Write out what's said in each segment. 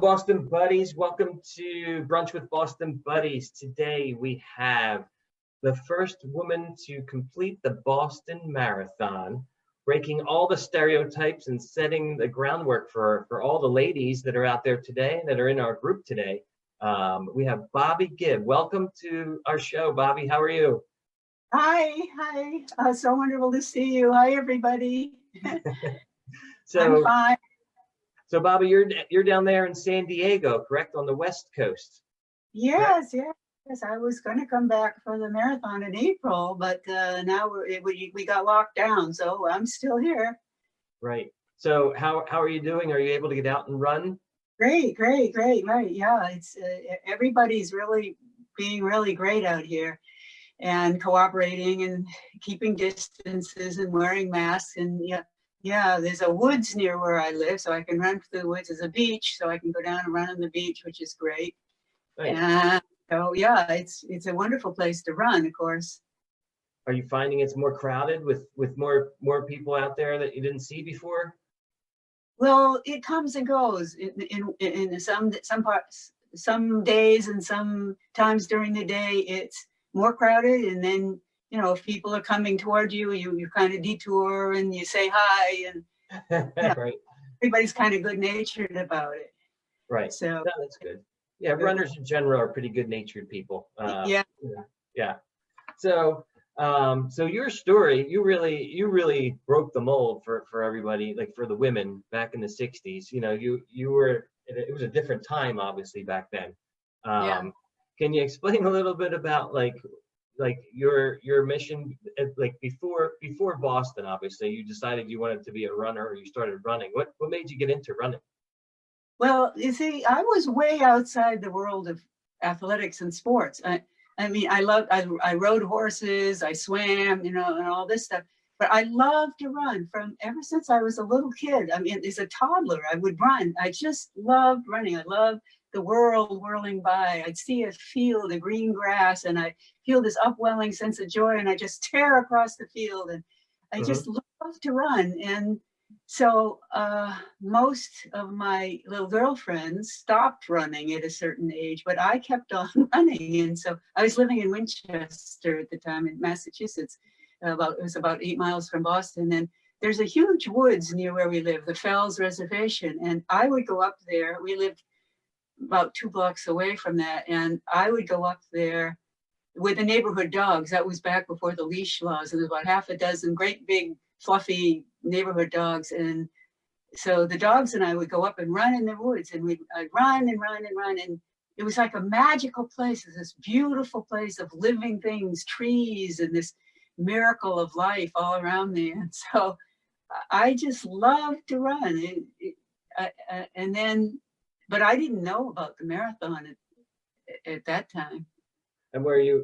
Boston Buddies. Welcome to Brunch with Boston Buddies. Today we have the first woman to complete the Boston Marathon, breaking all the stereotypes and setting the groundwork for all the ladies that are out there today that are in our group today. We have Bobbi Gibb. Welcome to our show, Bobbi. How are you? Hi. So wonderful to see you. Hi, everybody. So, I'm fine. So, Bobbi, you're down there in San Diego, correct, on the West Coast? Yes. I was going to come back for the marathon in April, but now we got locked down, so I'm still here. Right. So, how are you doing? Are you able to get out and run? Great. Right. Yeah. It's everybody's really being really great out here, and cooperating and keeping distances and wearing masks. And yeah, there's a woods near where I live, so I can run through the woods. There's a beach, so I can go down and run on the beach, which is great. Nice. And so yeah, it's a wonderful place to run, of course. Are you finding it's more crowded with more people out there that you didn't see before? Well, it comes and goes in some parts, some days, and some times during the day it's more crowded, and then if people are coming toward you, you kind of detour and you say hi, and Right. Everybody's kind of good-natured about it. Right. So no, that's good. Yeah, runners in general are pretty good-natured people. Yeah. So, so your story, you really broke the mold for everybody, like for the women back in the '60s. You were. It was a different time, obviously, back then. Can you explain a little bit about like your mission, like before Boston? Obviously, you decided you wanted to be a runner, or you started running. What made you get into running? Well, you see, I was way outside the world of athletics and sports. I mean, I rode horses, I swam, and all this stuff. But I loved to run from ever since I was a little kid. I mean, as a toddler, I would run. I just loved running. I loved the world whirling by. I'd see a field of green grass, and I feel this upwelling sense of joy, and I just tear across the field, and I just love to run. And so most of my little girlfriends stopped running at a certain age, but I kept on running. And so I was living in Winchester at the time in Massachusetts. It was about 8 miles from Boston, and there's a huge woods near where we live, the Fells Reservation, and I would go up there. We lived about 2 blocks away from that, and I would go up there with the neighborhood dogs. That was back before the leash laws, and there was about half a dozen great big fluffy neighborhood dogs, and so the dogs and I would go up and run in the woods, and I'd run, and it was like a magical place. It's this beautiful place of living things, trees, and this miracle of life all around me. And so I just loved to run. And then, but I didn't know about the marathon at that time. And were you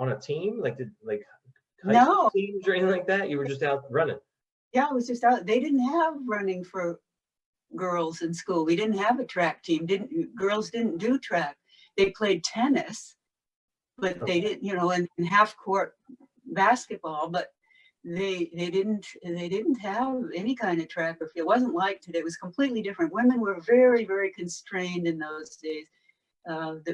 on a team? High school teams or anything like that? You were just out running? Yeah, I was just out. They didn't have running for girls in school. We didn't have a track team. Girls didn't do track. They played tennis, but they didn't, in half court basketball, but they didn't have any kind of track or field. It wasn't like today. It was completely different. Women were very, very constrained in those days,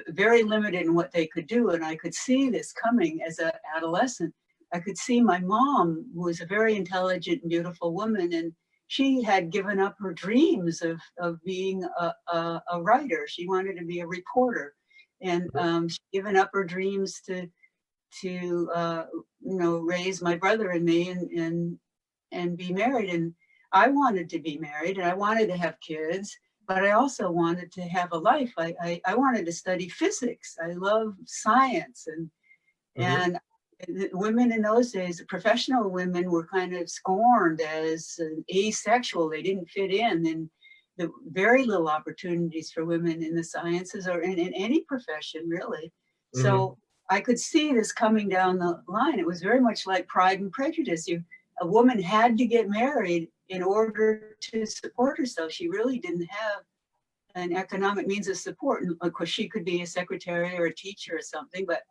very limited in what they could do. And I could see this coming as an adolescent. I could see my mom, who was a very intelligent and beautiful woman, and she had given up her dreams of being a writer. She wanted to be a reporter. And she'd given up her dreams to raise my brother and me and be married. And I wanted to be married, and I wanted to have kids, but I also wanted to have a life. I wanted to study physics. I love science, and women in those days, professional women, were kind of scorned as asexual. They didn't fit in, and the very little opportunities for women in the sciences or in any profession, really. So I could see this coming down the line. It was very much like Pride and Prejudice. A woman had to get married in order to support herself. She really didn't have an economic means of support. And of course, she could be a secretary or a teacher or something, but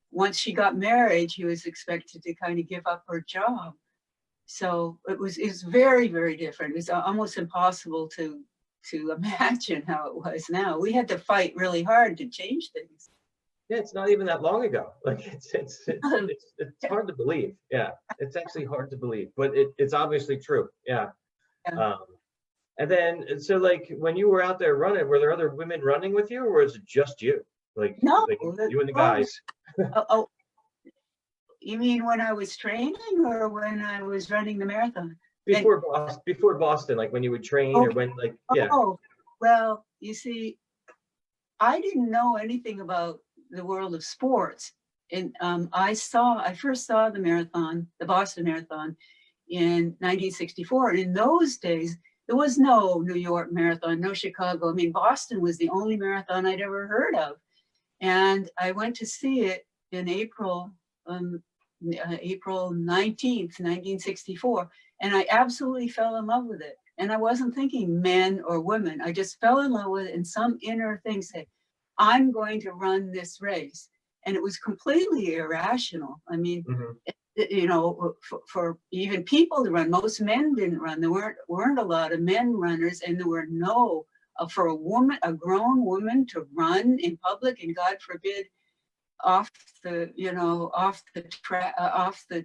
once she got married, she was expected to kind of give up her job. So it's very, very different. It's almost impossible to to imagine how it was now. We had to fight really hard to change things. Yeah, it's not even that long ago. Like it's hard to believe. Yeah, it's actually hard to believe, but it's obviously true. Yeah. Yeah. And then, so like when you were out there running, were there other women running with you, or was it just you? No, Like you and the guys oh, you mean when I was training or when I was running the marathon? before Boston, like when you would train or when like yeah. Oh, well, you see, I didn't know anything about the world of sports. And I first saw the Boston Marathon in 1964. And in those days, there was no New York Marathon, no Chicago. I mean, Boston was the only marathon I'd ever heard of. And I went to see it in April 19th, 1964. And I absolutely fell in love with it. And I wasn't thinking men or women. I just fell in love with it, and some inner thing said, I'm going to run this race. And it was completely irrational. I mean, you know, for even people to run, most men didn't run. There weren't a lot of men runners, and there were no, for a grown woman to run in public, and God forbid, off the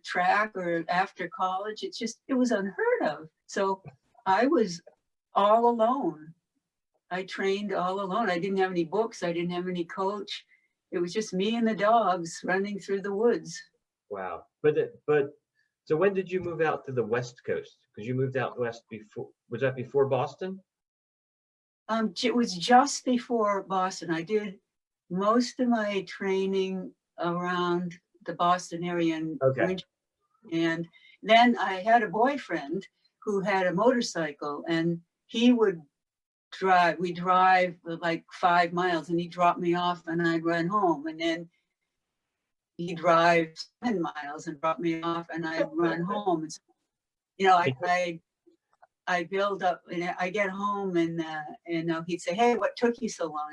track or after college. It was unheard of. So I was all alone. I trained all alone. I didn't have any books. I didn't have any coach. It was just me and the dogs running through the woods. Wow. But so when did you move out to the West Coast? Because you moved out west before, was that before Boston? It was just before Boston. I did most of my training around the Boston area and then I had a boyfriend who had a motorcycle, and he would we drive like 5 miles, and he'd drop me off and I'd run home, and then he'd drive 10 miles and drop me off and I'd run home. And so, you know, I build up, and I get home, and he'd say, hey, what took you so long?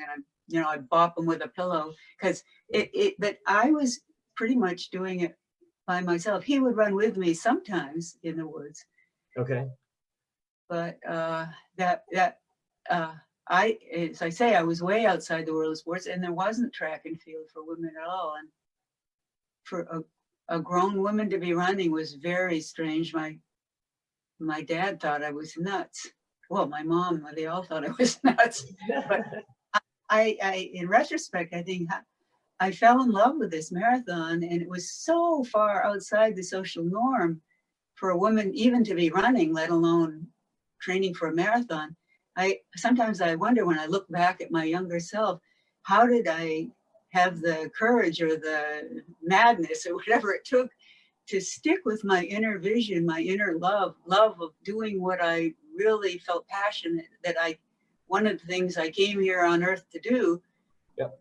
And I'd bop him with a pillow, because but I was pretty much doing it by myself. He would run with me sometimes in the woods. Okay. But as I say, I was way outside the world of sports, and there wasn't track and field for women at all. And for a grown woman to be running was very strange. My dad thought I was nuts. Well, my mom, they all thought I was nuts. But I in retrospect, I think I fell in love with this marathon, and it was so far outside the social norm for a woman even to be running, let alone training for a marathon. Sometimes I wonder, when I look back at my younger self, how did I have the courage or the madness or whatever it took to stick with my inner vision, my inner love of doing what I really felt passionate one of the things I came here on earth to do. Yep.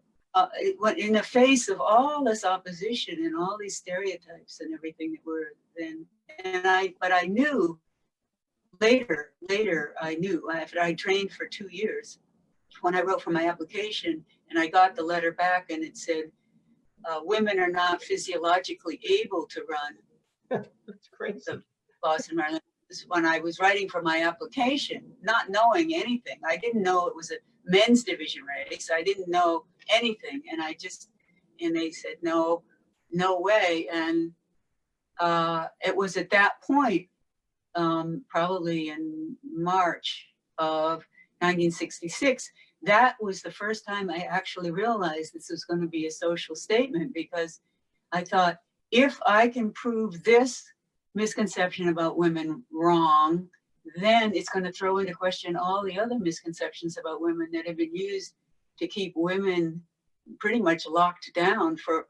In the face of all this opposition and all these stereotypes and everything that were then, but I knew later I knew, after I trained for 2 years, when I wrote for my application and I got the letter back and it said, women are not physiologically able to run. That's crazy. The Boston Marathon. When I was writing for my application, not knowing anything. I didn't know it was a men's division race. I didn't know anything. And they said, no way. And it was at that point, probably in March of 1966, that was the first time I actually realized this was going to be a social statement, because I thought, if I can prove this misconception about women wrong, then it's going to throw into question all the other misconceptions about women that have been used to keep women pretty much locked down for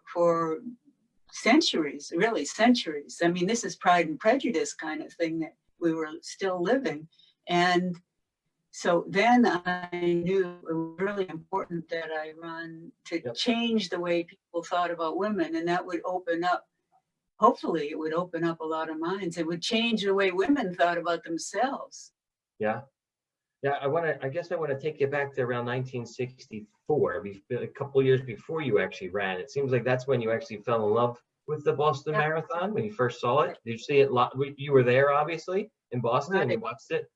centuries, really centuries. I mean, this is Pride and Prejudice kind of thing that we were still living. And so then I knew it was really important that I run to change the way people thought about women. And that would open up, hopefully it would open up a lot of minds. It would change the way women thought about themselves. Yeah. Yeah, I guess I want to take you back to around 1964, a couple of years before you actually ran. It seems like that's when you actually fell in love with the Boston Marathon, when you first saw it. Did you see it? You were there, obviously, in Boston, and you watched it.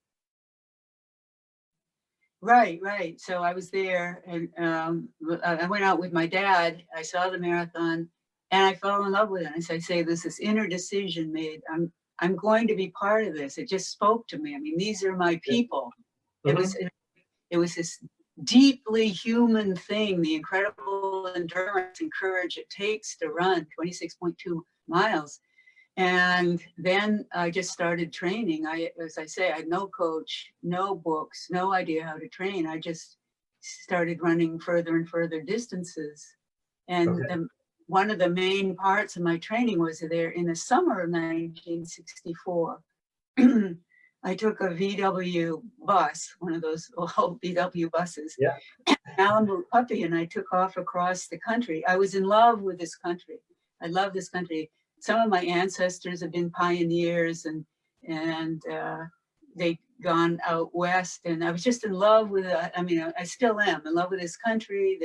Right, right. So I was there, and I went out with my dad. I saw the marathon, and I fell in love with it. As I say, there's this inner decision made. I'm going to be part of this. It just spoke to me. I mean, these are my Yeah. people. It Hmm. was it was this deeply human thing, the incredible endurance and courage it takes to run 26.2 miles. And then I just started training. As I say, I had no coach, no books, no idea how to train. I just started running further and further distances. And Okay. one of the main parts of my training was there in the summer of 1964. I took a VW bus, one of those old VW buses, Yeah. Malibu puppy, and I took off across the country. I was in love with this country. I love this country. Some of my ancestors have been pioneers, and they'd gone out west, and I was just in love with it. I mean, I still am in love with this country,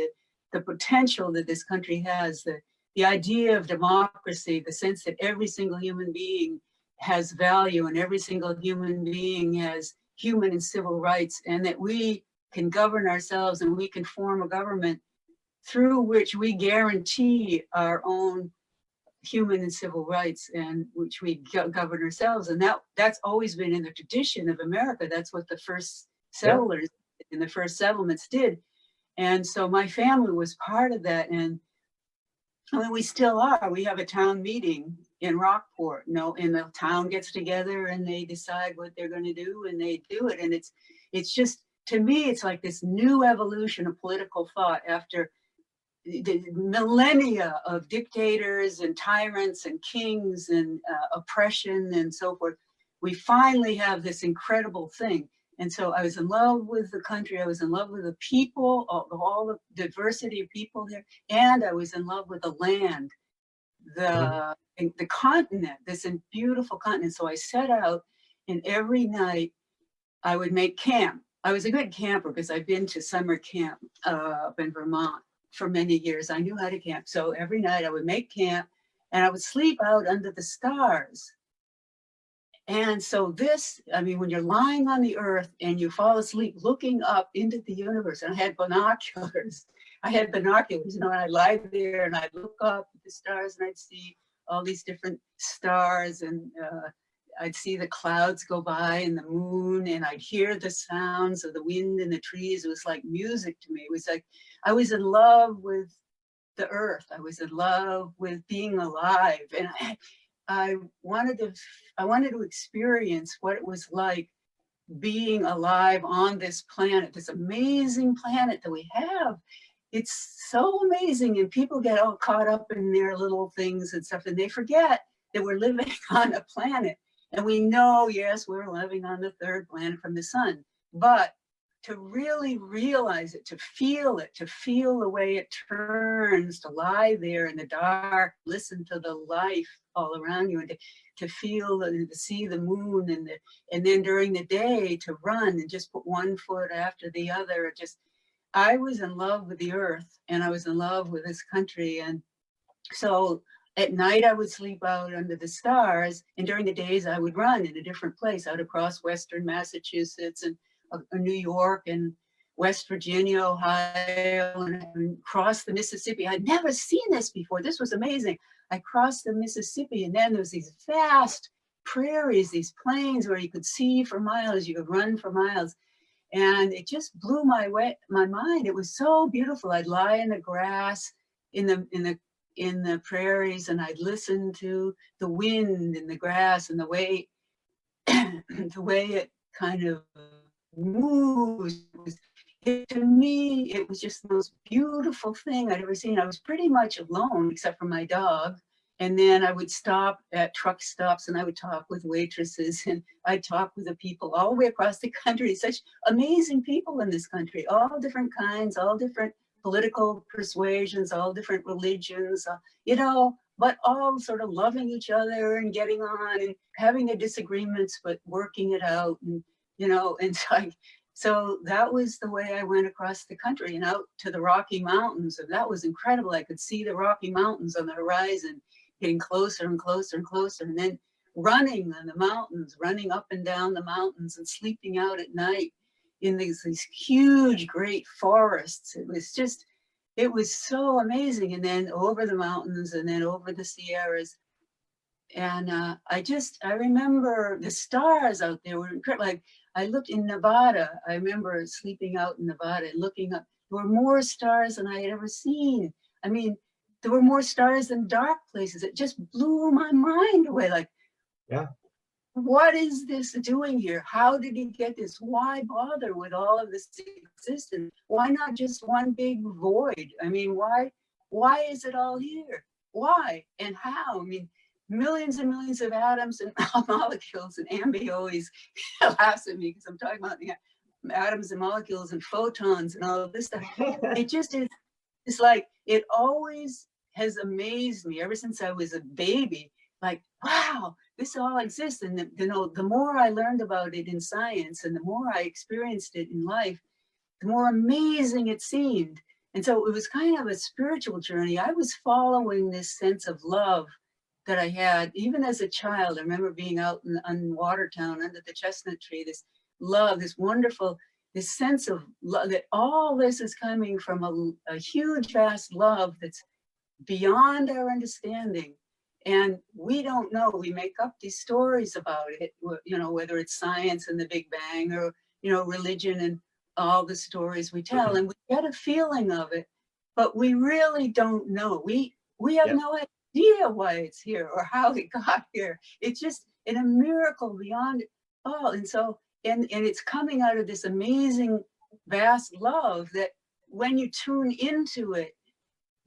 the potential that this country has, the idea of democracy, the sense that every single human being has value and every single human being has human and civil rights, and that we can govern ourselves and we can form a government through which we guarantee our own human and civil rights, and which we govern ourselves. And that's always been in the tradition of America. That's what the first Yeah. settlers in the first settlements did. And so my family was part of that. And I mean, we still are. We have a town meeting in Rockport, and the town gets together and they decide what they're going to do, and they do it. And it's just, to me, it's like this new evolution of political thought after the millennia of dictators and tyrants and kings and oppression and so forth. We finally have this incredible thing. And so I was in love with the country. I was in love with the people, all the diversity of people there. And I was in love with the land, Hmm. the continent, this beautiful continent. So I set out, and every night I would make camp. I was a good camper because I've been to summer camp up in Vermont for many years. I knew how to camp. So every night I would make camp, and I would sleep out under the stars. And so I mean, when you're lying on the earth and you fall asleep looking up into the universe, and I had binoculars. And I'd lie there and I'd look up at the stars and I'd see all these different stars, and I'd see the clouds go by and the moon, and I'd hear the sounds of the wind in the trees. It was like music to me. It was like I was in love with the earth. I was in love with being alive, and I wanted to experience what it was like being alive on this planet, this amazing planet that we have. It's so amazing, and people get all caught up in their little things and stuff, and they forget that we're living on a planet. And we know, yes, we're living on the third planet from the sun, but to really realize it, to feel the way it turns, to lie there in the dark, listen to the life all around you, and to feel and to see the moon, and then during the day to run and just put one foot after the other. I was in love with the earth, and I was in love with this country. And so at night I would sleep out under the stars, and during the days I would run in a different place, out across Western Massachusetts and New York and West Virginia, Ohio, and cross the Mississippi. I'd never seen this before. This was amazing. I crossed the Mississippi, and then there was these vast prairies, these plains where you could see for miles, you could run for miles. And it just blew my mind. It was so beautiful. I'd lie in the grass in the prairies, and I'd listen to the wind in the grass and the way the way it kind of moves. To me, it was just the most beautiful thing I'd ever seen. I was pretty much alone except for my dog. And then I would stop at truck stops and I would talk with waitresses, and I'd talk with the people all the way across the country. Such amazing people in this country, all different kinds, all different political persuasions, all different religions, but all sort of loving each other and getting on and having their disagreements, but working it out. And so that was the way I went across the country and out to the Rocky Mountains. And that was incredible. I could see the Rocky Mountains on the horizon, getting closer and closer and closer. And then running on the mountains, running up and down the mountains and sleeping out at night in these huge, great forests. It was so amazing. And then over the mountains and then over the Sierras. And I remember the stars out there were incredible. Like I looked in Nevada. I remember sleeping out in Nevada and looking up. There were more stars than I had ever seen. I mean, there were more stars than dark places. It just blew my mind away. Like, Yeah. What is this doing here? How did he get this? Why bother with all of this existence? Why not just one big void? I mean, why is it all here? Why and how? I mean, millions and millions of atoms and molecules, and Ambi always laughs at me because I'm talking about the atoms and molecules and photons and all of this stuff. It just is, it's like, it always has amazed me ever since I was a baby. Like, wow, this all exists. And the more I learned about it in science and the more I experienced it in life, the more amazing it seemed. And so it was kind of a spiritual journey. I was following this sense of love that I had even as a child. I remember being out in Watertown under the chestnut tree, this love, this wonderful, this sense of love, that all this is coming from a huge, vast love that's beyond our understanding. And we don't know, we make up these stories about it, you know, whether it's science and the Big Bang or, you know, religion and all the stories we tell, and we get a feeling of it, but we really don't know. We have no idea why it's here or how it got here. It's just a miracle beyond all. And so, and it's coming out of this amazing, vast love that when you tune into it,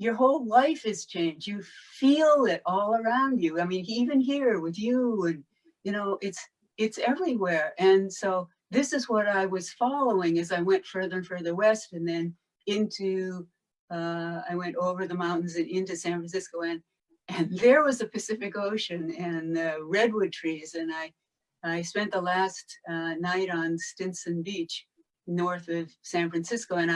your whole life is changed. You feel it all around you. I mean, even here with you, and you know, it's everywhere. And so this is what I was following as I went further and further west, and then into I went over the mountains and into San Francisco, and there was the Pacific Ocean and redwood trees. And I spent the last night on Stinson Beach, north of San Francisco, and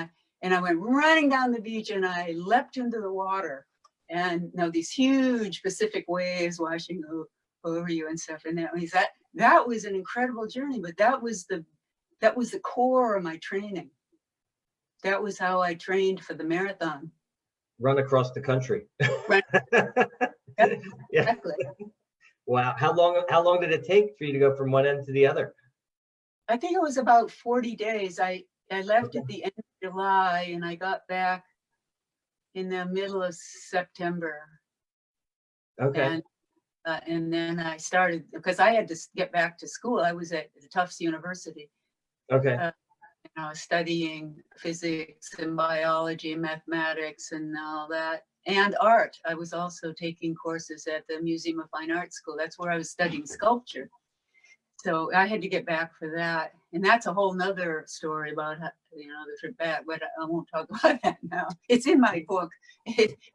I went running down the beach and I leapt into the water, and you know, these huge Pacific waves washing over you and stuff. And that was an incredible journey, but that was the core of my training. That was how I trained for the marathon. Run across the country. Right. Yeah. Exactly. Wow. How long did it take for you to go from one end to the other? I think it was about 40 days. I left at the end of July and I got back in the middle of September. Okay. And then I started, because I had to get back to school. I was at Tufts University. Okay. You know, studying physics and biology and mathematics and all that, and art. I was also taking courses at the Museum of Fine Arts School. That's where I was studying sculpture. So I had to get back for that. And that's a whole nother story about how, you know, the trip back, but I won't talk about that now. It's in my book.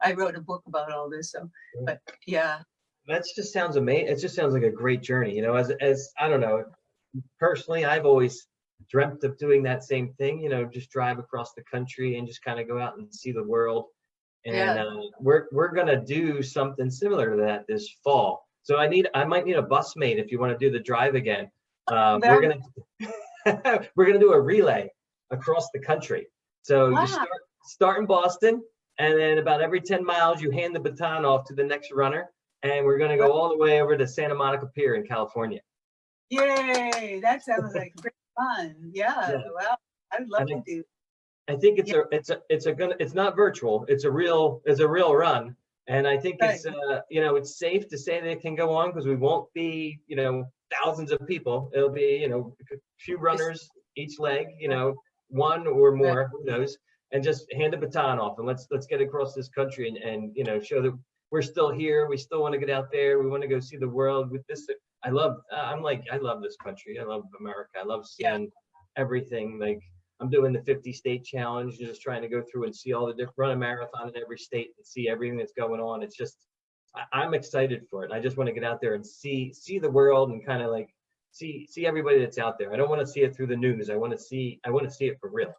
I wrote a book about all this. So, but yeah. That just sounds amazing. It just sounds like a great journey. You know, as I don't know, personally, I've always dreamt of doing that same thing, you know, just drive across the country and just kind of go out and see the world. And we're gonna do something similar to that this fall. So I might need a bus mate if you want to do the drive again. We're gonna do a relay across the country. So you start in Boston, and then about every 10 miles you hand the baton off to the next runner, and we're gonna go all the way over to Santa Monica Pier in California. Yay! That sounds like great fun. Yeah. Well, I'd love to do. I think it's not virtual. It's a real run. And I think it's, you know, it's safe to say that it can go on because we won't be, you know, thousands of people. It'll be, you know, a few runners each leg, you know, one or more, who knows, and just hand the baton off and let's get across this country and you know, show that we're still here. We still want to get out there. We want to go see the world with this. I love this country. I love America. I love seeing everything. Like, I'm doing the 50-state challenge, just trying to go through and see all the different, run a marathon in every state and see everything that's going on. It's just, I'm excited for it. I just want to get out there and see the world and kind of like see everybody that's out there. I don't want to see it through the news. I want to see it for real.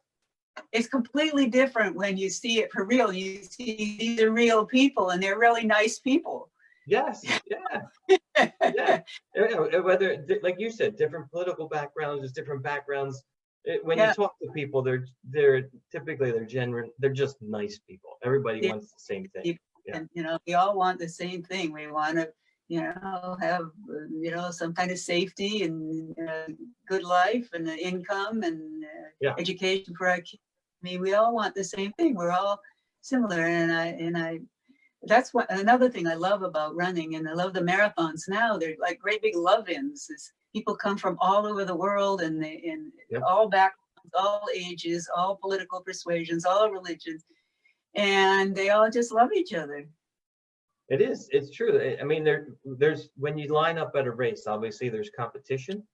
It's completely different when you see it for real. You see these are real people and they're really nice people. Yes. Yeah. Whether, like you said, different political backgrounds, there's different backgrounds When you Yeah, talk to people, they're typically they're genuine. They're just nice people. Everybody yeah. wants the same thing. Yeah. And we all want the same thing. We want to, have some kind of safety and good life and income and Yeah. education for our kids. I mean, we all want the same thing. We're all similar, and I that's what another thing I love about running, and I love the marathons now. They're like great big love-ins. People come from all over the world, and Yep. all backgrounds, all ages, all political persuasions, all religions, and they all just love each other. It is. It's true. I mean, there's when you line up at a race, obviously there's competition,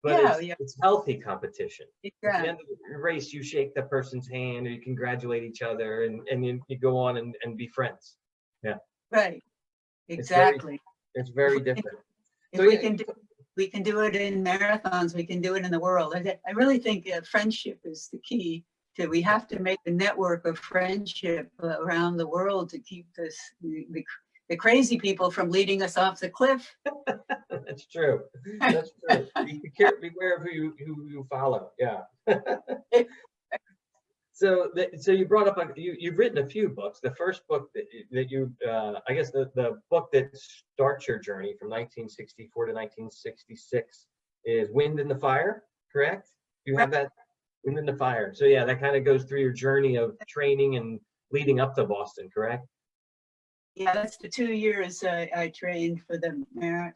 but Yeah, it's yeah, it's healthy competition. At the exactly. end of the race, you shake that person's hand, or you congratulate each other, and you go on and be friends. Yeah, Right, it's very exactly. it's If very we can, different. So if yeah, we can do it in marathons, we can do it in the world. I really think friendship is the key to. We have to make a network of friendship around the world to keep the crazy people from leading us off the cliff. that's true. That's true. Beware of who you follow. Yeah. So you brought up you've written a few books. The first book that you I guess the book that starts your journey from 1964 to 1966 is Wind in the Fire, correct? You have that Wind in the Fire. So yeah, that kind of goes through your journey of training and leading up to Boston, correct? Yeah, that's the 2 years I trained for the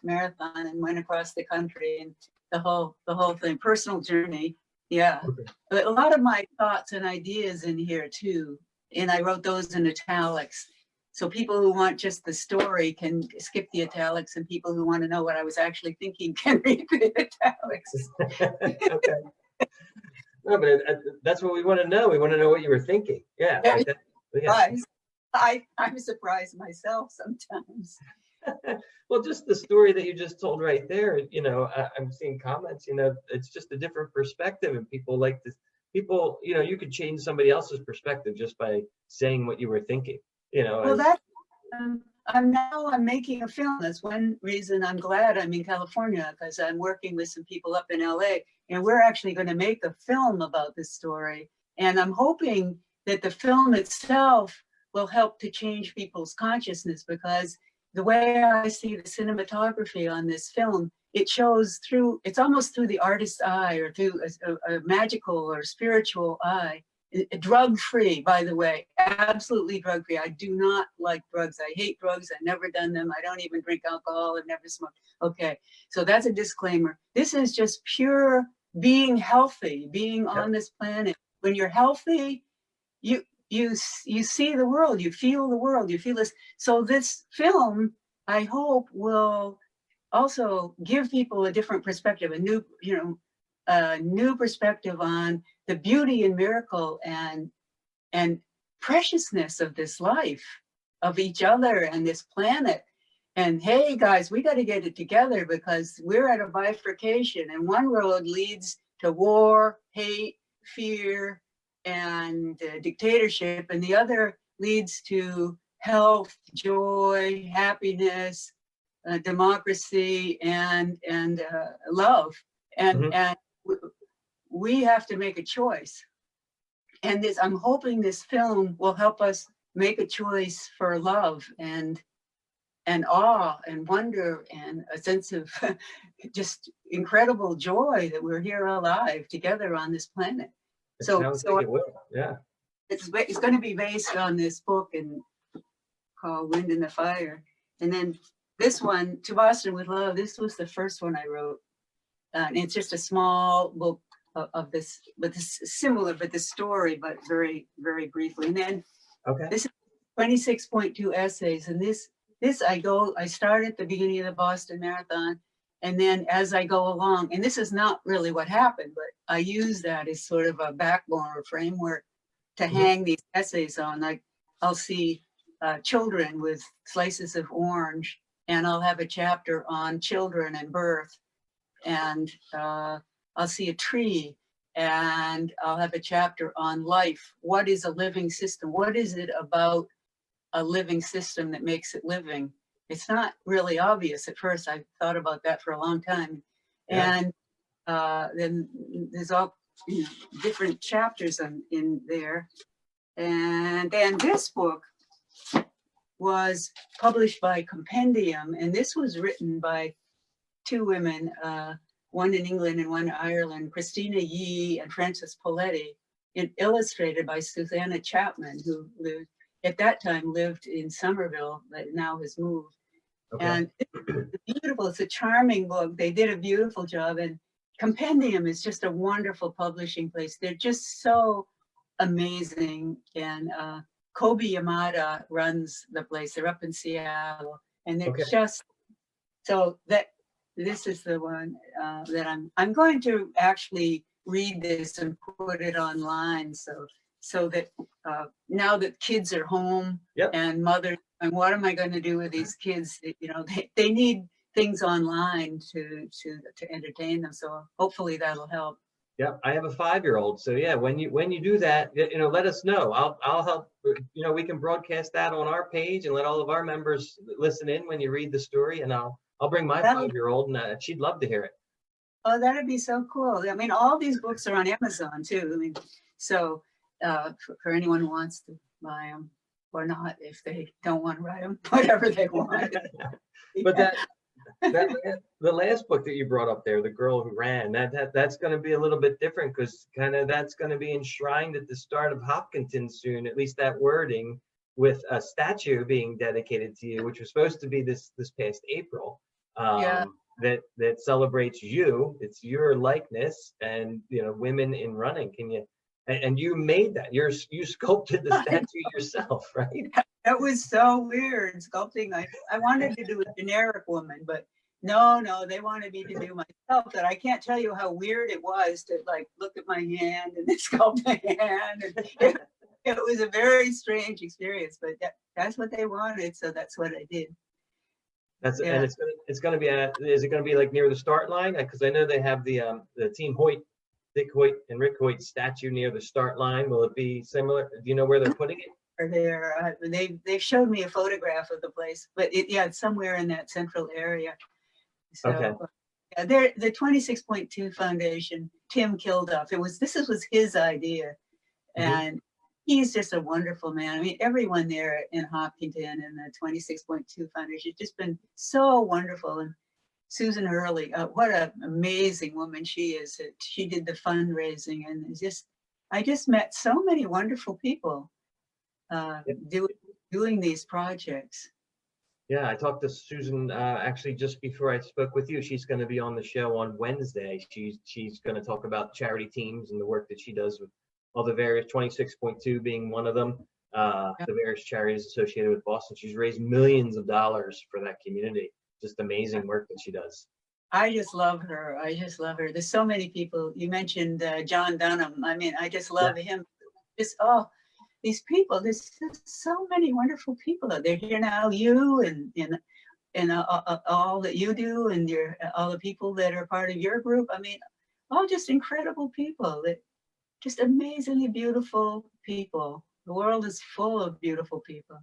marathon and went across the country, and the whole thing, personal journey. Yeah, Okay. but a lot of my thoughts and ideas in here too, and I wrote those in italics. So people who want just the story can skip the italics, and people who want to know what I was actually thinking can read the italics. Okay. No, but that's what we want to know. We want to know what you were thinking. Yeah, like that. Yeah. Surprise. I'm surprised myself sometimes. Well, just the story that you just told right there, I'm seeing comments, it's just a different perspective, and people like this. People, you could change somebody else's perspective just by saying what you were thinking, Well, as I'm making a film. That's one reason I'm glad I'm in California, because I'm working with some people up in LA, and we're actually going to make a film about this story. And I'm hoping that the film itself will help to change people's consciousness, because the way I see the cinematography on this film, it's almost through the artist's eye, or through a magical or spiritual eye. Drug-free, by the way, absolutely drug-free. I do not like drugs. I hate drugs. I've never done them. I don't even drink alcohol. I've never smoked. Okay, so that's a disclaimer. This is just pure being healthy, being on this planet. When you're healthy, you see the world, you feel the world, you feel this. So this film, I hope, will also give people a different perspective, a new perspective on the beauty and miracle and preciousness of this life, of each other and this planet. And hey, guys, we got to get it together, because we're at a bifurcation, and one road leads to war, hate, fear, and dictatorship, and the other leads to health, joy, happiness, democracy, and love. And Mhm. and we have to make a choice. And I'm hoping this film will help us make a choice for love and awe and wonder and a sense of just incredible joy that we're here alive together on this planet. It So sounds like it will. Yeah. it's going to be based on this book called Wind in the Fire. And then this one, To Boston with Love, this was the first one I wrote. And it's just a small book of this, but this similar, but the story, but very, very briefly. And then Okay. this is 26.2 essays. And this I start at the beginning of the Boston Marathon. And then as I go along, and this is not really what happened, but I use that as sort of a backbone or framework to hang these essays on. Like I'll see children with slices of orange, and I'll have a chapter on children and birth. And I'll see a tree, and I'll have a chapter on life. What is a living system? What is it about a living system that makes it living? It's not really obvious at first. I thought about that for a long time. Yeah. And then there's all you know, different chapters in there. And then this book was published by Compendium, and this was written by two women, one in England and one in Ireland, Christina Yee and Frances Poletti, and illustrated by Susanna Chapman, who lived, at that time lived in Somerville, but now has moved. Okay. And it's beautiful, it's a charming book. They did a beautiful job, and Compendium is just a wonderful publishing place. They're just so amazing. And Kobe Yamada runs the place. They're up in Seattle, and they're Okay. just so that this is the one that I'm going to actually read this and put it online, so that now that kids are home, Yep. and mothers, and what am I going to do with these kids? You know, they need things online to entertain them. So hopefully that'll help. Yeah, I have a 5-year-old, so yeah, when you do that, you know, let us know. I'll help. You know, we can broadcast that on our page and let all of our members listen in when you read the story, and I'll bring my 5-year-old, and she'd love to hear it. Oh, that'd be so cool. I mean, all these books are on Amazon too. I mean, so for anyone who wants to buy them or not, if they don't want to write them, whatever they want. But the last book that you brought up there, The Girl Who Ran, that's going to be a little bit different, because kind of that's going to be enshrined at the start of Hopkinton soon, at least that wording, with a statue being dedicated to you, which was supposed to be this past April. Yeah. That celebrates you. It's your likeness, and you know, women in running. Can you? And you made that. You sculpted the statue yourself, right? That was so weird sculpting. I wanted to do a generic woman, but no, they wanted me to do myself. And I can't tell you how weird it was to like look at my hand and then sculpt my hand. And it was a very strange experience, but that's what they wanted, so that's what I did. That's Yeah. And it's going to be is it going to be like near the start line? Because I know they have the Team Hoyt, Dick Hoyt and Rick Hoyt statue near the start line. Will it be similar? Do you know where they're putting it? Or there, they showed me a photograph of the place, but it's somewhere in that central area. So, Okay. Yeah, the 26.2 Foundation, Tim Kilduff. This was his idea, and he's just a wonderful man. I mean, everyone there in Hopkinton and the 26.2 Foundation has just been so wonderful. And Susan Hurley, what an amazing woman she is. She did the fundraising, and I just met so many wonderful people doing these projects. Yeah, I talked to Susan actually just before I spoke with you. She's going to be on the show on Wednesday. She's going to talk about charity teams and the work that she does with all the various, 26.2 being one of them, the various charities associated with Boston. She's raised millions of dollars for that community. Just amazing work that she does. I just love her. There's so many people. You mentioned John Dunham. I mean, I just love him. These people, there's just so many wonderful people out there. Here now, you and all that you do, and all the people that are part of your group. I mean, all just incredible people. Just amazingly beautiful people. The world is full of beautiful people.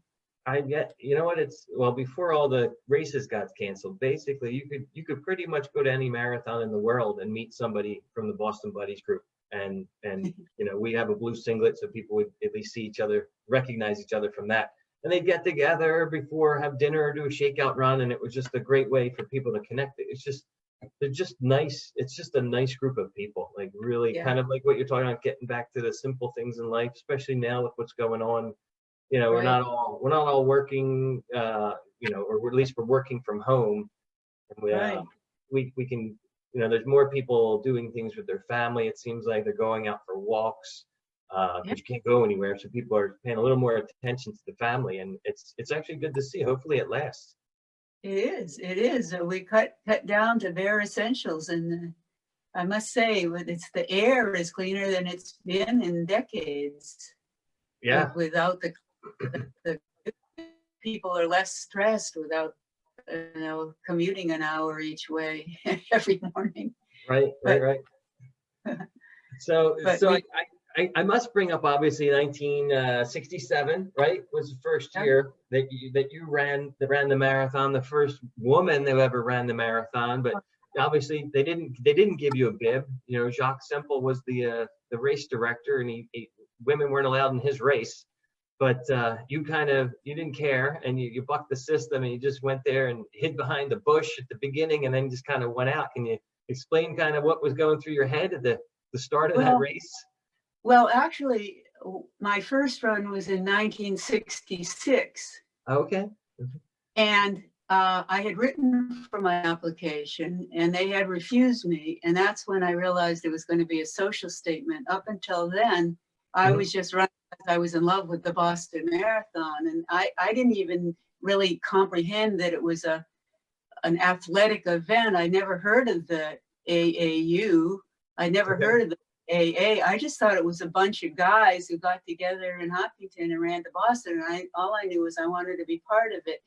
You know what, before all the races got canceled, basically you could pretty much go to any marathon in the world and meet somebody from the Boston Buddies group. And you know, we have a blue singlet, so people would at least see each other, recognize each other from that. And they'd get together before, have dinner, or do a shakeout run, and it was just a great way for people to connect. They're just nice. It's just a nice group of people, like really kind of like what you're talking about, getting back to the simple things in life, especially now with what's going on. You know, we're not all working, you know, or at least we're working from home. And we can, you know, there's more people doing things with their family. It seems like they're going out for walks because you can't go anywhere. So people are paying a little more attention to the family, and it's actually good to see. Hopefully it lasts. It is. We cut down to bare essentials, and I must say, the air is cleaner than it's been in decades. Yeah. Without the people are less stressed without, you know, commuting an hour each way every morning. Right. So I must bring up, obviously, 1967, right, was the first year that you ran the marathon, the first woman who ever ran the marathon. But obviously they didn't give you a bib. You know, Jacques Semple was the race director, and women weren't allowed in his race. But you didn't care, and you bucked the system, and you just went there and hid behind the bush at the beginning, and then just kind of went out. Can you explain kind of what was going through your head at the start of that race? Well, actually, my first run was in 1966. Okay. And I had written for my application, and they had refused me. And that's when I realized it was going to be a social statement. Up until then, I was just running because I was in love with the Boston Marathon. And I didn't even really comprehend that it was an athletic event. I never heard of the AAU. I never heard of the AA. I just thought it was a bunch of guys who got together in Hopkinton and ran to Boston. And all I knew was I wanted to be part of it.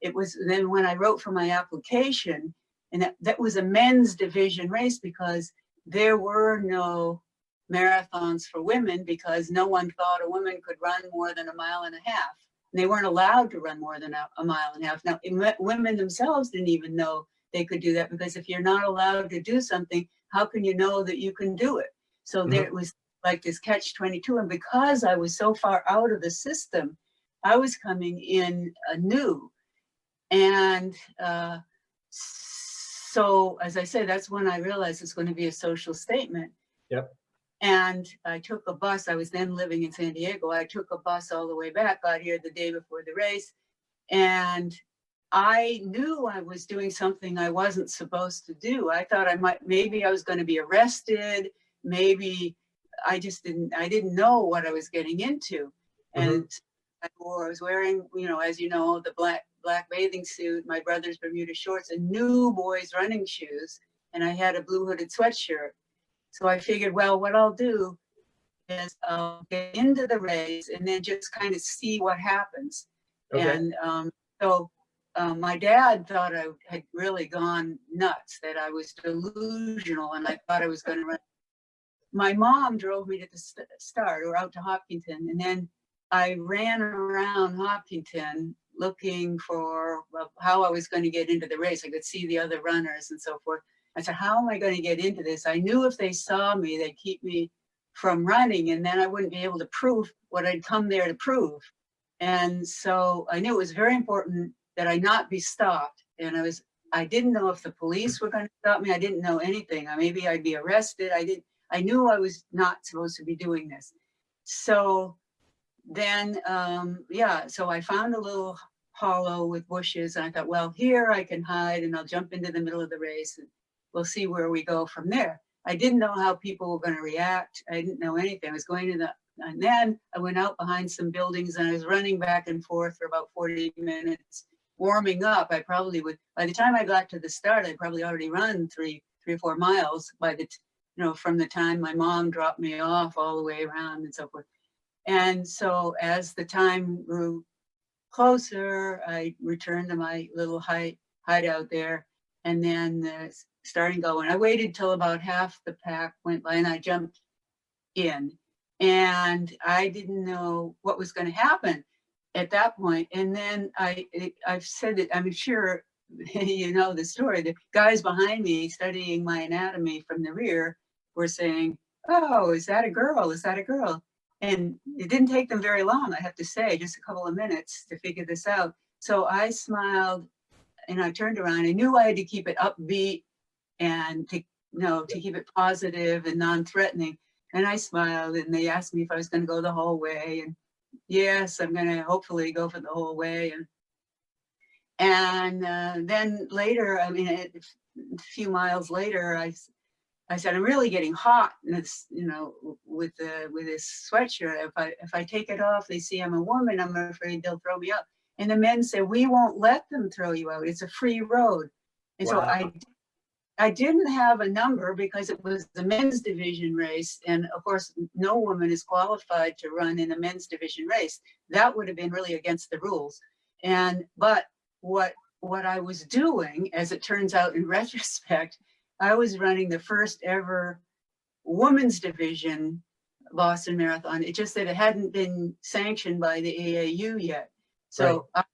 It was then when I wrote for my application, and that was a men's division race because there were no marathons for women because no one thought a woman could run more than 1.5 miles. And they weren't allowed to run more than 1.5 miles. Now, women themselves didn't even know they could do that because if you're not allowed to do something, how can you know that you can do it? So there was like this catch-22. And because I was so far out of the system, I was coming in new. And so, as I said, that's when I realized it's going to be a social statement. Yep. And I took a bus. I was then living in San Diego. I took a bus all the way back, got here the day before the race. And I knew I was doing something I wasn't supposed to do. I thought maybe I was going to be arrested. Maybe I didn't know what I was getting into. And I was wearing, as you know, the black bathing suit, my brother's Bermuda shorts, and new boys running shoes. And I had a blue hooded sweatshirt. So I figured, well, what I'll do is I'll get into the race and then just kind of see what happens. Okay. And so my dad thought I had really gone nuts, that I was delusional, and I thought I was going to run. My mom drove me to the start or out to Hopkinton, and then I ran around Hopkinton looking for how I was going to get into the race. I could see the other runners and so forth. I said, how am I going to get into this? I knew if they saw me, they'd keep me from running, and then I wouldn't be able to prove what I'd come there to prove. And so I knew it was very important that I not be stopped. And I didn't know if the police were going to stop me. I didn't know anything. Maybe I'd be arrested. I knew I was not supposed to be doing this. So then, so I found a little hollow with bushes, and I thought, well, here I can hide, and I'll jump into the middle of the race, and we'll see where we go from there. I didn't know how people were going to react. I didn't know anything. I was going to and then I went out behind some buildings, and I was running back and forth for about 40 minutes, warming up. I probably would, by the time I got to the start, I'd probably already run three or 4 miles from the time my mom dropped me off all the way around and so forth. And so as the time grew closer, I returned to my little hideout there, and then starting going. I waited till about half the pack went by, and I jumped in, and I didn't know what was going to happen at that point. And then I've said that, I'm sure you know the story. The guys behind me studying my anatomy from the rear were saying, "Oh, is that a girl? Is that a girl?" And it didn't take them very long, I have to say, just a couple of minutes to figure this out. So I smiled, and I turned around. I knew I had to keep it upbeat and to keep it positive and non-threatening. And I smiled, and they asked me if I was going to go the whole way. And yes, I'm going to hopefully go for the whole way. And then later, a few miles later, I said, I'm really getting hot, and it's, with this sweatshirt. If I take it off, they see I'm a woman, I'm afraid they'll throw me out. And the men said, we won't let them throw you out. It's a free road. And wow. So I didn't have a number because it was the men's division race. And of course, no woman is qualified to run in a men's division race. That would have been really against the rules. But what I was doing, as it turns out in retrospect, I was running the first ever women's division Boston Marathon. It's just that it hadn't been sanctioned by the AAU yet. So right. I was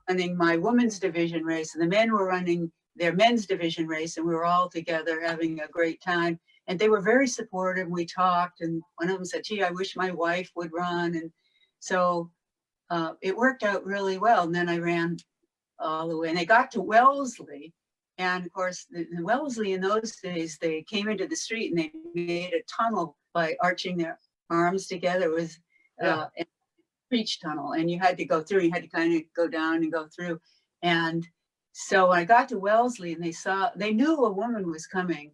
running my women's division race, and the men were running their men's division race, and we were all together having a great time. And they were very supportive. We talked, and one of them said, "Gee, I wish my wife would run." And so it worked out really well. And then I ran all the way, and they got to Wellesley. And of course, the Wellesley in those days, they came into the street and they made a tunnel by arching their arms together. It was a breach tunnel, and you had to go through. You had to kind of go down and go through. And so I got to Wellesley, and they knew a woman was coming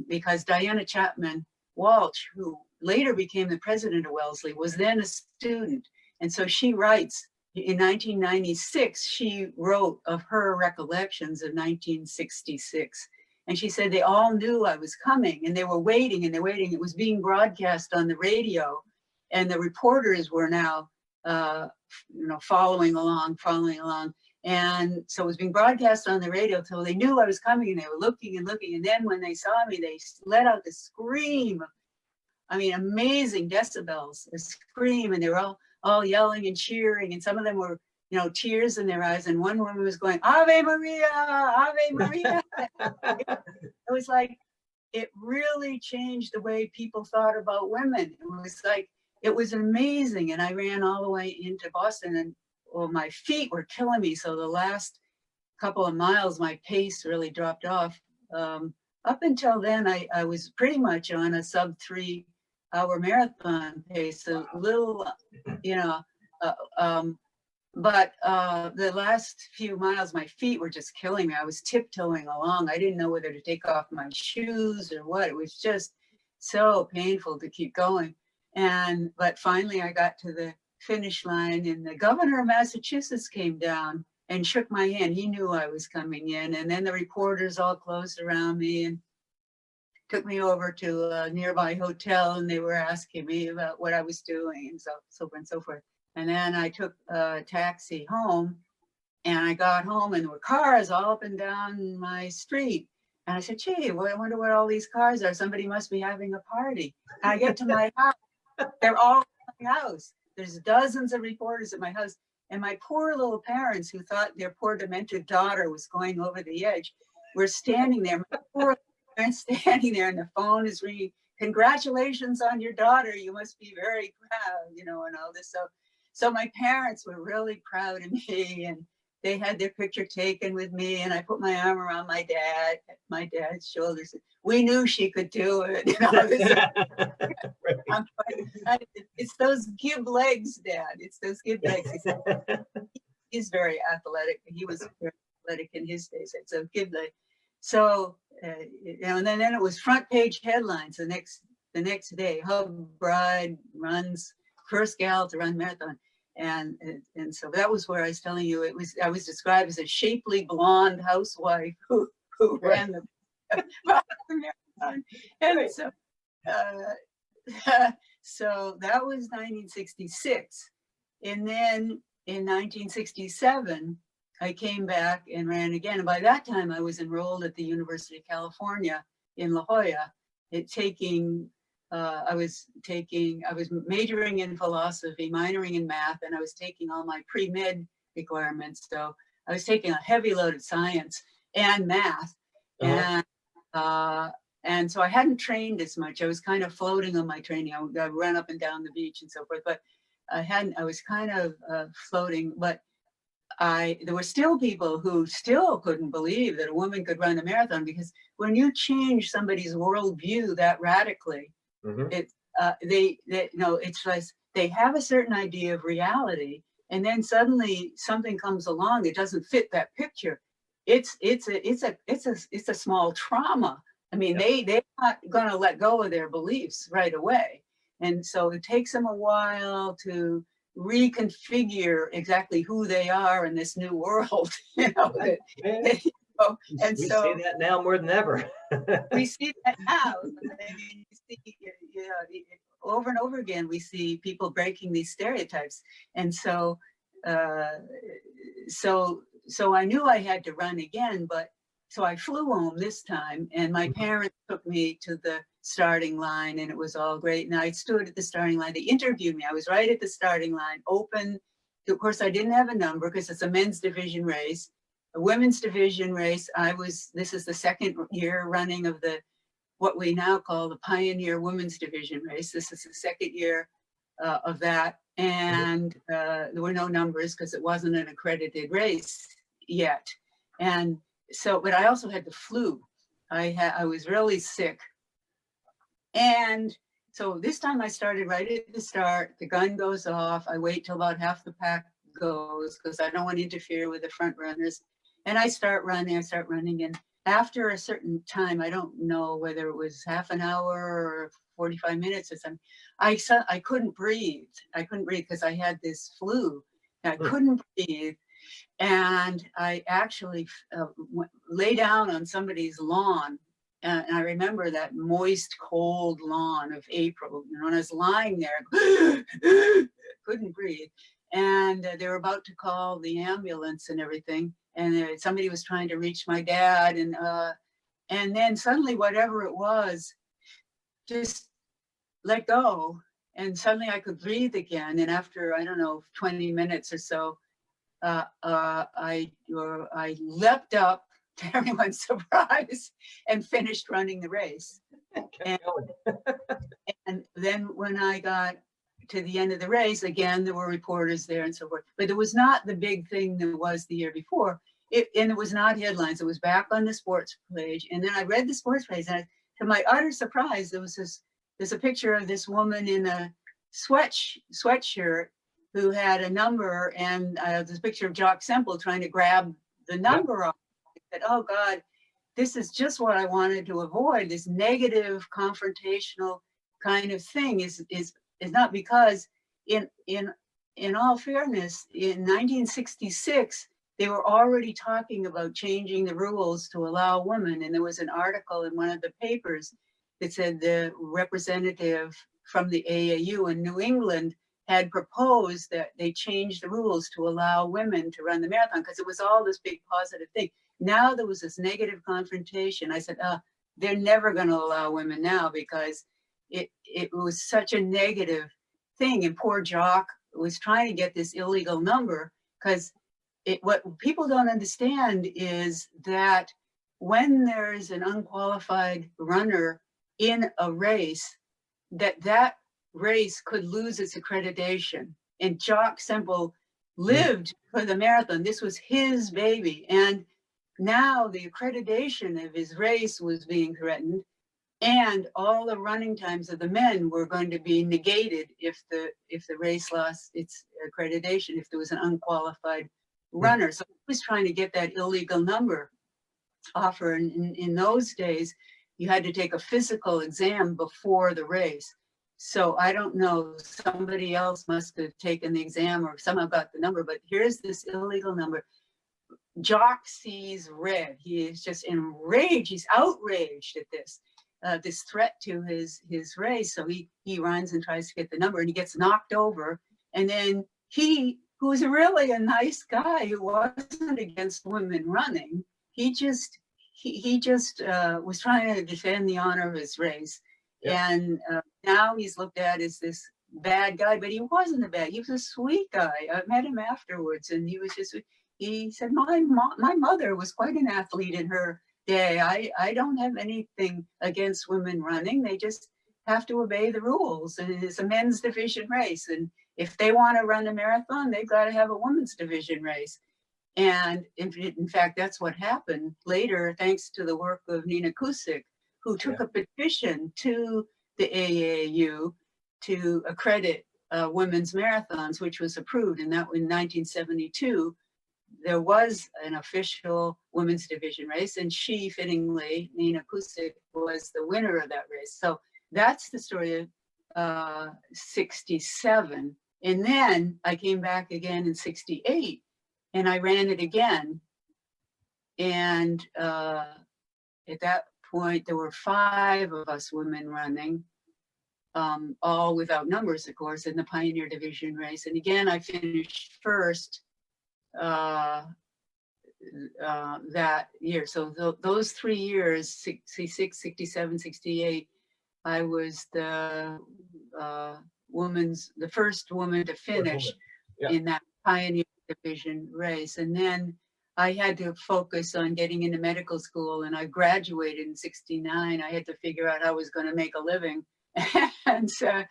because Diana Chapman Walsh, who later became the president of Wellesley, was then a student. And so she writes, in 1996, she wrote of her recollections of 1966. And she said they all knew I was coming, and they were waiting and they're waiting. It was being broadcast on the radio, and the reporters were now, following along. And so it was being broadcast on the radio till they knew I was coming, and they were looking and looking. And then when they saw me, they let out this scream. I mean, amazing decibels, a scream, and they were all yelling and cheering, and some of them were, tears in their eyes, and one woman was going, "Ave Maria, Ave Maria." It was like, it really changed the way people thought about women. It was amazing. And I ran all the way into Boston, and my feet were killing me. So the last couple of miles, my pace really dropped off. Up until then, I was pretty much on a sub 3-hour marathon pace, a little, but the last few miles, my feet were just killing me. I was tiptoeing along. I didn't know whether to take off my shoes or what. It was just so painful to keep going. But finally I got to the finish line, and the governor of Massachusetts came down and shook my hand. He knew I was coming in. And then the reporters all closed around me and took me over to a nearby hotel, and they were asking me about what I was doing and so on and so forth. And then I took a taxi home, and I got home, and there were cars all up and down my street. And I said, "Gee, well, I wonder what all these cars are. Somebody must be having a party." And I get to my house. They're all in my house. There's dozens of reporters at my house. And my poor little parents, who thought their poor demented daughter was going over the edge, were standing there. My poor parents standing there, and the phone is ringing. "Congratulations on your daughter. You must be very proud," and all this. So my parents were really proud of me, and they had their picture taken with me, and I put my arm around my dad's shoulders. "We knew she could do it." It's those Gibb legs, Dad. It's those Gibb legs. He's very athletic. He was very athletic in his days. So Gibb leg. So, and then it was front page headlines the next day. Hub Bride runs, first gal to run marathon. And so that was where I was telling you, I was described as a shapely blonde housewife who ran the marathon. And so that was 1966. And then in 1967, I came back and ran again. And by that time, I was enrolled at the University of California in La Jolla, I was majoring in philosophy, minoring in math, and I was taking all my pre-med requirements. So I was taking a heavy load of science and math. And so I hadn't trained as much. I was kind of floating on my training. I would run up and down the beach and so forth, but I was kind of floating, but there were still people who still couldn't believe that a woman could run a marathon, because when you change somebody's worldview that radically, it's like they have a certain idea of reality, and then suddenly something comes along that doesn't fit that picture. It's a small trauma. I mean, they're not going to let go of their beliefs right away, and so it takes them a while to reconfigure exactly who they are in this new world. And we see that now more than ever. We see that now. I mean, over and over again, we see people breaking these stereotypes. And so I knew I had to run again, but so I flew home this time, and my parents took me to the starting line, and it was all great. And I stood at the starting line. They interviewed me. I was right at the starting line, open. Of course, I didn't have a number because it's a men's division race. women's division race. This is the second year running of what we now call the Pioneer Women's Division race. This is the second year of that. And there were no numbers because it wasn't an accredited race yet. And so, but I also had the flu. I was really sick. And so this time I started right at the start. The gun goes off. I wait till about half the pack goes because I don't want to interfere with the front runners. And I start running. And after a certain time, I don't know whether it was half an hour or 45 minutes or something, I couldn't breathe. I couldn't breathe because I had this flu. I couldn't breathe. And I actually lay down on somebody's lawn. And I remember that moist, cold lawn of April. You know, and I was lying there, couldn't breathe. And they were about to call the ambulance and everything. And somebody was trying to reach my dad. And then suddenly, whatever it was, just let go. And suddenly I could breathe again. And after, I don't know, 20 minutes or so, I leapt up to everyone's surprise and finished running the race. And then when I got to the end of the race, again, there were reporters there and so forth. But it was not the big thing that was the year before. And it was not headlines. It was back on the sports page. And then I read the sports page, and to my utter surprise, there's a picture of this woman in a sweatshirt who had a number, and there's a picture of Jock Semple trying to grab the number off. I said, oh God, this is just what I wanted to avoid. This negative, confrontational kind of thing is not, because in all fairness, in 1966, they were already talking about changing the rules to allow women. And there was an article in one of the papers that said the representative from the AAU in New England had proposed that they change the rules to allow women to run the marathon, because it was all this big positive thing. Now there was this negative confrontation. I said, they're never going to allow women now, because it was such a negative thing. And poor Jock was trying to get this illegal number, because what people don't understand is that when there's an unqualified runner in a race, that race could lose its accreditation. And Jock Semple lived for the marathon. This was his baby. And now the accreditation of his race was being threatened, and all the running times of the men were going to be negated if the race lost its accreditation, if there was an unqualified runner. So he was trying to get that illegal number off her. And in those days, you had to take a physical exam before the race. So I don't know, somebody else must have taken the exam or somehow got the number, but here's this illegal number. Jock sees red. He is just enraged. He's outraged at this threat to his race. So he runs and tries to get the number, and he gets knocked over. And then he, who was really a nice guy who wasn't against women running, he just was trying to defend the honor of his race. Yeah. And now he's looked at as this bad guy, but he wasn't a bad. He was a sweet guy. I met him afterwards, and he said, my mother was quite an athlete in her day. I don't have anything against women running. They just have to obey the rules. And it's a men's division race. And if they want to run a marathon, they've got to have a women's division race. And in fact, that's what happened later, thanks to the work of Nina Kusik, who took a petition to the AAU to accredit women's marathons, which was approved. And that in 1972, there was an official women's division race, and she, fittingly, Nina Kusik, was the winner of that race. So that's the story of 67. And then I came back again in 68, and I ran it again. And at that point, there were 5 of us women running, all without numbers, of course, in the Pioneer Division race. And again, I finished first that year. So those 3 years, 66, 67, 68, I was the first woman to finish in that Pioneer Division race. And then I had to focus on getting into medical school, and I graduated in '69. I had to figure out how I was going to make a living. And I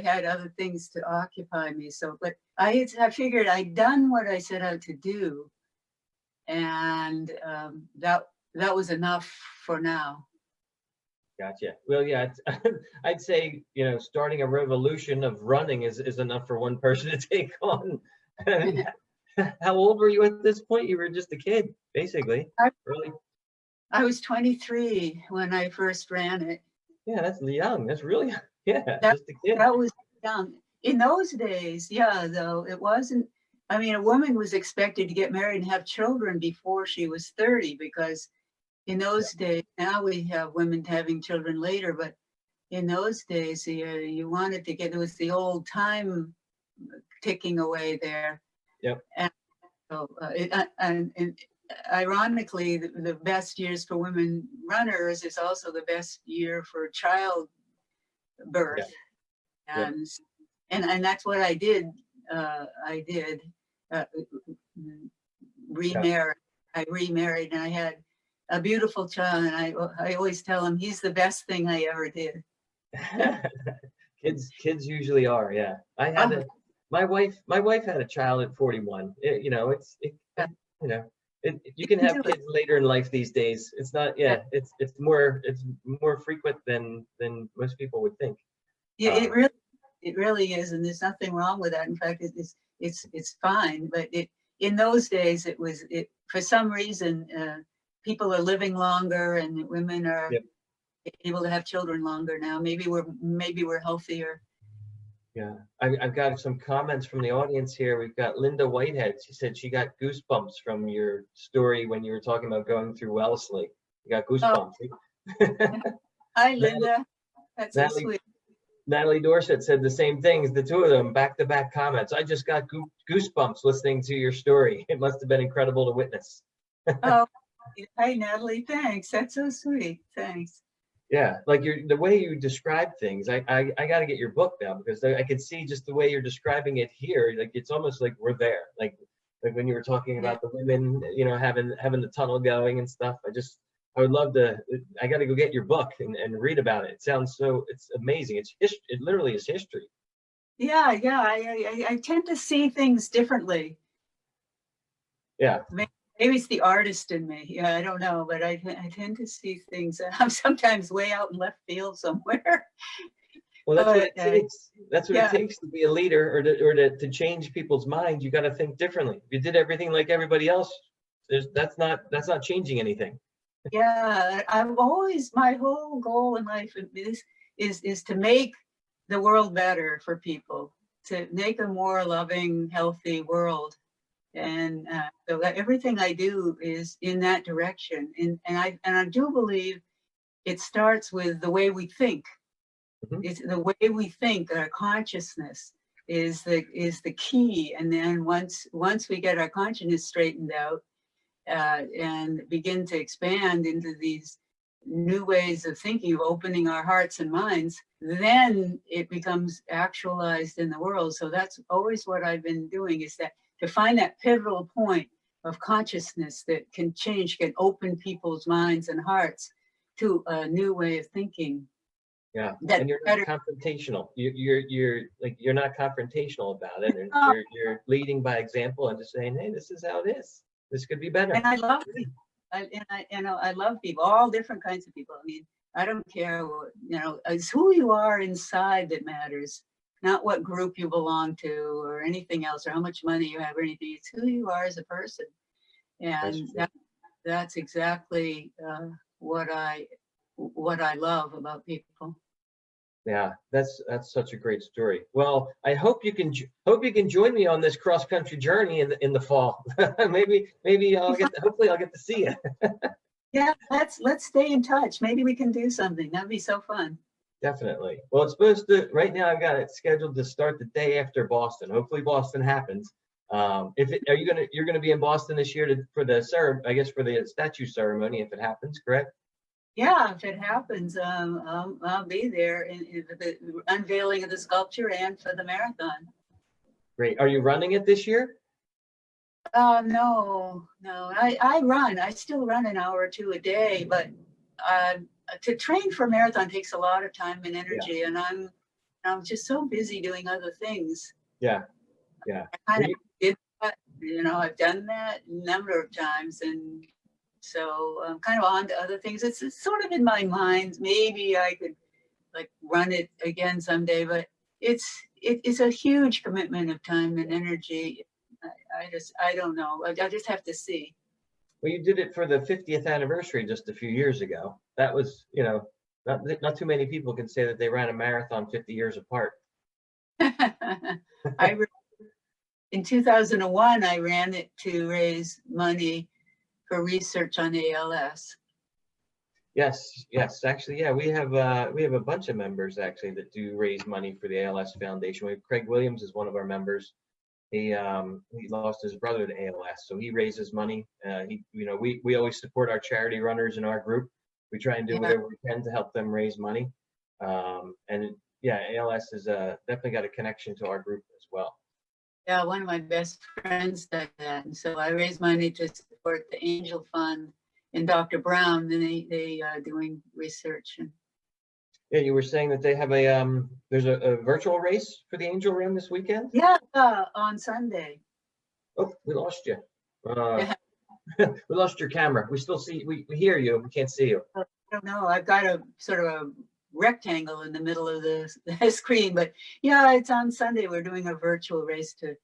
had other things to occupy me. So, but I figured I'd done what I set out to do, and that was enough for now. Gotcha. Well, yeah, I'd say, starting a revolution of running is enough for one person to take on. How old were you at this point? You were just a kid, basically. Really? I was 23 when I first ran it. Yeah, that's young. That's really young. Yeah, just a kid. That was young. In those days, yeah, though, it wasn't, I mean, a woman was expected to get married and have children before she was 30, because in those days, now we have women having children later, but in those days, you wanted to get, it was the old time ticking away there. Yep. And so, and ironically, the best years for women runners is also the best year for child birth. Yeah. And that's what I did. I did remarry. I remarried, and I had a beautiful child. And I always tell him he's the best thing I ever did. Kids usually are. Yeah. I had my wife had a child at 41. You can have kids later in life these days. It's not. Yeah. It's more frequent than most people would think. Yeah, it really is, and there's nothing wrong with that. In fact, it's fine. But in those days, for some reason, people are living longer, and women are able to have children longer now. Maybe we're healthier. Yeah, I've got some comments from the audience here. We've got Linda Whitehead. She said she got goosebumps from your story when you were talking about going through Wellesley. You got goosebumps. Oh. Hi, Linda. That's so sweet. Natalie Dorset said the same things. The two of them, back-to-back comments. I just got goosebumps listening to your story. It must have been incredible to witness. Oh, hi, Natalie. Thanks. That's so sweet. Thanks. Yeah, like the way you describe things. I got to get your book now, because I could see just the way you're describing it here. Like, it's almost like we're there. Like when you were talking about the women, having the tunnel going and stuff. I would love to. I got to go get your book and read about it. It sounds it's amazing. It literally is history. Yeah. I tend to see things differently. Yeah. Maybe it's the artist in me. Yeah, I don't know, but I tend to see things. I'm sometimes way out in left field somewhere. Well, that's what it takes. That's what it takes to be a leader, or to change people's minds. You got to think differently. If you did everything like everybody else, that's not changing anything. Yeah, my whole goal in life is to make the world better for people, to make a more loving, healthy world. And so that everything I do is in that direction. And I do believe it starts with the way we think. Mm-hmm. It's the way we think. Our consciousness is the key. And then once we get our consciousness straightened out, and begin to expand into these new ways of thinking, of opening our hearts and minds, then it becomes actualized in the world. So that's always what I've been doing, is that to find that pivotal point of consciousness that can open people's minds and hearts to a new way of thinking. Yeah, and you're not confrontational. You're not confrontational about it, and you're leading by example and just saying, hey, this is how it is. This could be better. And I love people. I love people, all different kinds of people. I mean, I don't care what, it's who you are inside that matters, not what group you belong to or anything else, or how much money you have or anything. It's who you are as a person. And that's exactly what I love about people. Yeah, that's such a great story. Well, I hope you can join me on this cross country journey in the fall. maybe hopefully I'll get to see you. Yeah, let's stay in touch. Maybe we can do something. That'd be so fun. Definitely. Well, it's supposed to. Right now, I've got it scheduled to start the day after Boston. Hopefully, Boston happens. You're gonna be in Boston this year for the statue ceremony, if it happens, correct? Yeah, if it happens, I'll be there in the unveiling of the sculpture and for the marathon. Great. Are you running it this year? No, no. I still run an hour or two a day, but uh, to train for a marathon takes a lot of time and Yeah, energy, and I'm just so busy doing other things. yeah, yeah. I kind Well, of did that, I've done that a number of times, and so I'm kind of on to other things. It's sort of in my mind. Maybe I could like run it again someday, but it's a huge commitment of time and energy. I don't know. I just have to see. well, you did it for the 50th anniversary just a few years ago. That was, not too many people can say that they ran a marathon 50 years apart. I in 2001 I ran it to raise money for research on ALS. Yes, yes. Actually, yeah, we have a bunch of members actually that do raise money for the ALS Foundation. We have Craig Williams is one of our members. He lost his brother to ALS, so he raises money. We always support our charity runners in our group. We try and do Yeah, whatever we can to help them raise money. And yeah, ALS is definitely got a connection to our group as well. yeah. One of my best friends does that, and so I raise money to support the Angel Fund and Dr. Brown, and they doing research. And Yeah, you were saying that they have there's a virtual race for the Angel Run this weekend. yeah, on Sunday. Oh, we lost you. Uh, we lost your camera. We still see, we hear you. We can't see you. I don't know. I've got a sort of a rectangle in the middle of the screen, but yeah, it's on Sunday. We're doing a virtual race to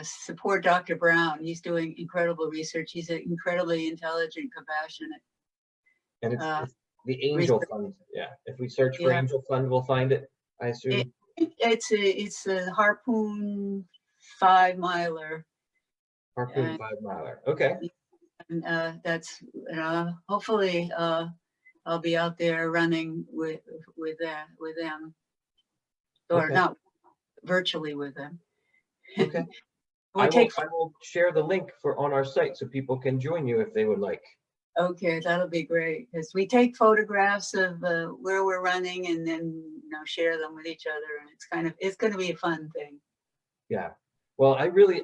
support Dr. Brown. He's doing incredible research. He's an incredibly intelligent, compassionate. And Uh, it's the Angel research. Fund. Yeah. If we search for Yeah, Angel Fund, we'll find it, I it, assume. it's a Harpoon 5 miler, Harpoon and, 5 miler. Okay. that's hopefully I'll be out there running with them, or Okay. not virtually with them. Okay. We take I will share the link on our site so people can join you if they would like. Okay, that'll be great because we take photographs of where we're running and then share them with each other, and it's going to be a fun thing. Yeah. Well, I really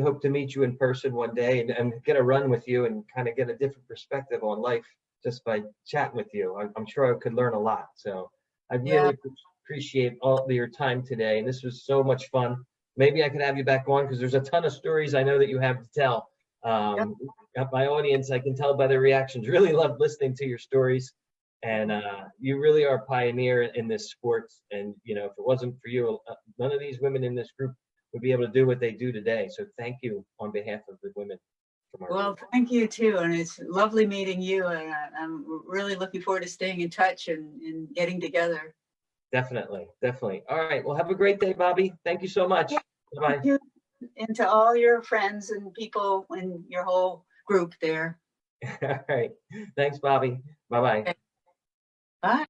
hope to meet you in person one day and get a run with you and kind of get a different perspective on life just by chatting with you. I'm sure I could learn a lot. So I Yeah, really appreciate all of your time today. And this was so much fun. Maybe I could have you back on because there's a ton of stories I know that you have to tell. yep. My audience, I can tell by their reactions, really love listening to your stories. And you really are a pioneer in this sport. And, if it wasn't for you, none of these women in this group would be able to do what they do today. So thank you on behalf of the women from our Well, group. thank you too, and it's lovely meeting you, and I'm really looking forward to staying in touch and getting together. Definitely, definitely. All right. Well, have a great day, Bobbi. Thank you so much. Yeah, Bye thank you, and to all your friends and people in your whole group there. bye. All right. Thanks, Bobbi. Bye bye. Okay, bye.